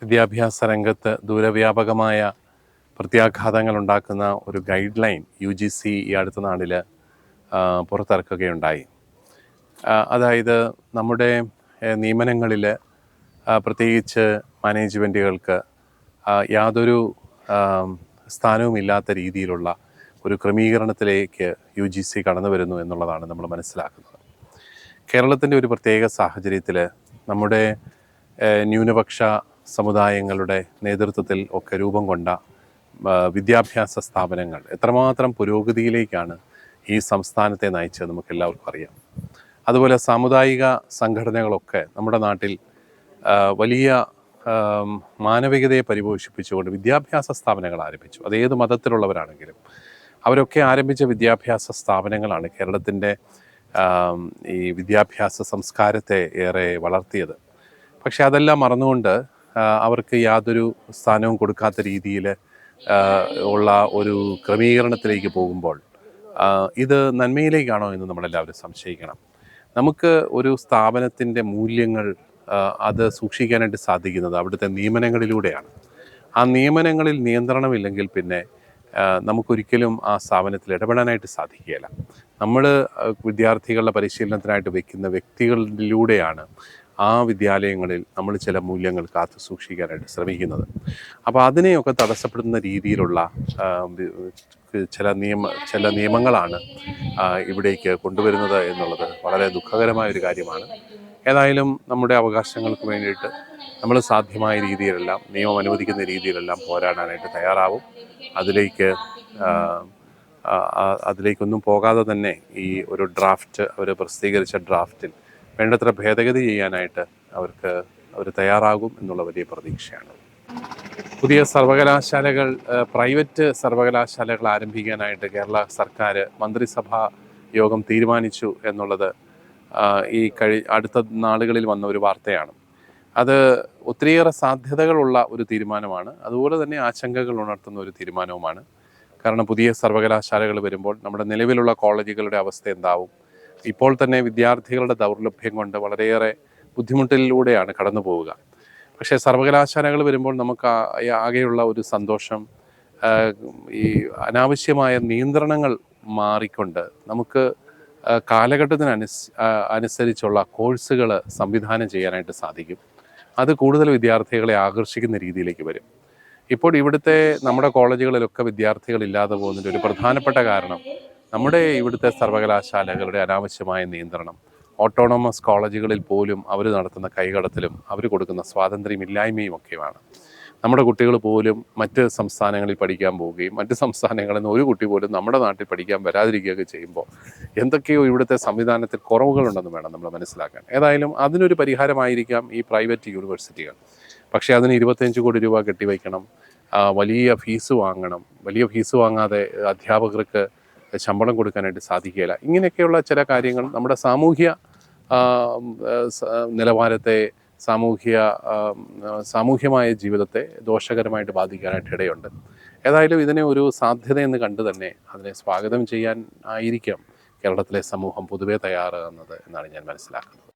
വിദ്യാഭ്യാസ രംഗത്ത് ദൂരവ്യാപകമായ പ്രത്യാഘാതങ്ങൾ ഉണ്ടാക്കുന്ന ഒരു ഗൈഡ് ലൈൻ UGC ഈ അടുത്ത നാളിൽ പുറത്തിറക്കുകയുണ്ടായി. അതായത് നമ്മുടെ നിയമനങ്ങളിൽ പ്രത്യേകിച്ച് മാനേജ്മെൻറ്റുകൾക്ക് യാതൊരു സ്ഥാനവുമില്ലാത്ത രീതിയിലുള്ള ഒരു ക്രമീകരണത്തിലേക്ക് UGC കടന്നു വരുന്നു എന്നുള്ളതാണ് നമ്മൾ മനസ്സിലാക്കുന്നത്. കേരളത്തിൻ്റെ ഒരു പ്രത്യേക സാഹചര്യത്തിൽ നമ്മുടെ ന്യൂനപക്ഷ സമുദായങ്ങളുടെ നേതൃത്വത്തിൽ ഒക്കെ രൂപം കൊണ്ട വിദ്യാഭ്യാസ സ്ഥാപനങ്ങൾ എത്രമാത്രം പുരോഗതിയിലേക്കാണ് ഈ സംസ്ഥാനത്തെ നയിച്ചത് നമുക്കെല്ലാവർക്കും അറിയാം. അതുപോലെ സാമുദായിക സംഘടനകളൊക്കെ നമ്മുടെ നാട്ടിൽ വലിയ മാനവികതയെ പരിപോഷിപ്പിച്ചുകൊണ്ട് വിദ്യാഭ്യാസ സ്ഥാപനങ്ങൾ ആരംഭിച്ചു. അത് ഏത് മതത്തിലുള്ളവരാണെങ്കിലും അവരൊക്കെ ആരംഭിച്ച വിദ്യാഭ്യാസ സ്ഥാപനങ്ങളാണ് കേരളത്തിൻ്റെ ഈ വിദ്യാഭ്യാസ സംസ്കാരത്തെ ഏറെ വളർത്തിയത്. പക്ഷെ അതെല്ലാം മറന്നുകൊണ്ട് അവർക്ക് യാതൊരു സ്ഥാനവും കൊടുക്കാത്ത രീതിയിൽ ഉള്ള ഒരു ക്രമീകരണത്തിലേക്ക് പോകുമ്പോൾ ഇത് നന്മയിലേക്കാണോ എന്ന് നമ്മളെല്ലാവരും സംശയിക്കണം. നമുക്ക് ഒരു സ്ഥാപനത്തിൻ്റെ മൂല്യങ്ങൾ അത് സൂക്ഷിക്കാനായിട്ട് സാധിക്കുന്നത് അവിടുത്തെ നിയമനങ്ങളിലൂടെയാണ്. ആ നിയമനങ്ങളിൽ നിയന്ത്രണമില്ലെങ്കിൽ പിന്നെ നമുക്കൊരിക്കലും ആ സ്ഥാപനത്തിൽ ഇടപെടാനായിട്ട് സാധിക്കുകയില്ല. നമ്മൾ വിദ്യാർത്ഥികളുടെ പരിശീലനത്തിനായിട്ട് വയ്ക്കുന്ന വ്യക്തികളിലൂടെയാണ് ആ വിദ്യാലയങ്ങളിൽ നമ്മൾ ചില മൂല്യങ്ങൾ കാത്തു സൂക്ഷിക്കാനായിട്ട് ശ്രമിക്കുന്നത്. അപ്പോൾ അതിനെയൊക്കെ തടസ്സപ്പെടുന്ന രീതിയിലുള്ള ചില നിയമങ്ങളാണ് ഇവിടേക്ക് കൊണ്ടുവരുന്നത് എന്നുള്ളത് വളരെ ദുഃഖകരമായൊരു കാര്യമാണ്. ഏതായാലും നമ്മുടെ അവകാശങ്ങൾക്ക് വേണ്ടിയിട്ട് നമ്മൾ സാധ്യമായ രീതിയിലെല്ലാം നിയമം അനുവദിക്കുന്ന രീതിയിലെല്ലാം പോരാടാനായിട്ട് തയ്യാറാവും. അതിലേക്കൊന്നും പോകാതെ തന്നെ ഈ ഒരു ഡ്രാഫ്റ്റ് അവർ പ്രസിദ്ധീകരിച്ച ഡ്രാഫ്റ്റിൽ വേണ്ടത്ര ഭേദഗതി ചെയ്യാനായിട്ട് അവർ തയ്യാറാകും എന്നുള്ള വലിയ പ്രതീക്ഷയാണ്. പുതിയ സർവകലാശാലകൾ, പ്രൈവറ്റ് സർവകലാശാലകൾ ആരംഭിക്കാനായിട്ട് കേരള സർക്കാർ മന്ത്രിസഭാ യോഗം തീരുമാനിച്ചു എന്നുള്ളത് ഈ അടുത്ത നാളുകളിൽ വന്ന ഒരു വാർത്തയാണ്. അത് ഒത്തിരിയേറെ സാധ്യതകളുള്ള ഒരു തീരുമാനമാണ്. അതുപോലെ തന്നെ ആശങ്കകൾ ഉണർത്തുന്ന ഒരു തീരുമാനവുമാണ്. കാരണം പുതിയ സർവകലാശാലകൾ വരുമ്പോൾ നമ്മുടെ നിലവിലുള്ള കോളേജുകളുടെ അവസ്ഥ എന്താവും? ഇപ്പോൾ തന്നെ വിദ്യാർത്ഥികളുടെ ദൗർലഭ്യം കൊണ്ട് വളരെയേറെ ബുദ്ധിമുട്ടിലൂടെയാണ് കടന്നു പോവുക. പക്ഷേ സർവകലാശാലകൾ വരുമ്പോൾ നമുക്ക് ആകെയുള്ള ഒരു സന്തോഷം ഈ അനാവശ്യമായ നിയന്ത്രണങ്ങൾ മാറിക്കൊണ്ട് നമുക്ക് കാലഘട്ടത്തിനനുസരിച്ചുള്ള കോഴ്സുകൾ സംവിധാനം ചെയ്യാനായിട്ട് സാധിക്കും. അത് കൂടുതൽ വിദ്യാർത്ഥികളെ ആകർഷിക്കുന്ന രീതിയിലേക്ക് വരും. ഇപ്പോൾ ഇവിടുത്തെ നമ്മുടെ കോളേജുകളിലൊക്കെ വിദ്യാർത്ഥികളില്ലാതെ പോകുന്നതിൻ്റെ ഒരു പ്രധാനപ്പെട്ട കാരണം നമ്മുടെ ഇവിടുത്തെ സർവകലാശാലകളുടെ അനാവശ്യമായ നിയന്ത്രണം, ഓട്ടോണമസ് കോളേജുകളിൽ പോലും അവർ നടത്തുന്ന കൈകടത്തലും അവർ കൊടുക്കുന്ന സ്വാതന്ത്ര്യമില്ലായ്മയും ഒക്കെയാണ്. നമ്മുടെ കുട്ടികൾ പോലും മറ്റ് സംസ്ഥാനങ്ങളിൽ പഠിക്കാൻ പോവുകയും മറ്റ് സംസ്ഥാനങ്ങളിൽ നിന്ന് ഒരു കുട്ടി പോലും നമ്മുടെ നാട്ടിൽ പഠിക്കാൻ വരാതിരിക്കുകയൊക്കെ ചെയ്യുമ്പോൾ എന്തൊക്കെയോ ഇവിടുത്തെ സംവിധാനത്തിൽ കുറവുകളുണ്ടെന്ന് വേണം നമ്മൾ മനസ്സിലാക്കാൻ. ഏതായാലും അതിനൊരു പരിഹാരമായിരിക്കാം ഈ പ്രൈവറ്റ് യൂണിവേഴ്സിറ്റികൾ. പക്ഷേ അതിന് 25 കോടി രൂപ കെട്ടിവയ്ക്കണം, വലിയ ഫീസ് വാങ്ങണം. വലിയ ഫീസ് വാങ്ങാതെ അധ്യാപകർക്ക് ശമ്പളം കൊടുക്കാനായിട്ട് സാധിക്കുകയില്ല. ഇങ്ങനെയൊക്കെയുള്ള ചില കാര്യങ്ങൾ നമ്മുടെ സാമൂഹ്യ നിലവാരത്തെ, സാമൂഹ്യമായ ജീവിതത്തെ ദോഷകരമായിട്ട് ബാധിക്കാനായിട്ട് ഇടയുണ്ട്. ഏതായാലും ഇതിനെ ഒരു സാധ്യതയെന്ന് കണ്ട് തന്നെ അതിനെ സ്വാഗതം ചെയ്യാൻ ആയിരിക്കാം കേരളത്തിലെ സമൂഹം പൊതുവെ തയ്യാറാകുന്നത് എന്നാണ് ഞാൻ മനസ്സിലാക്കുന്നത്.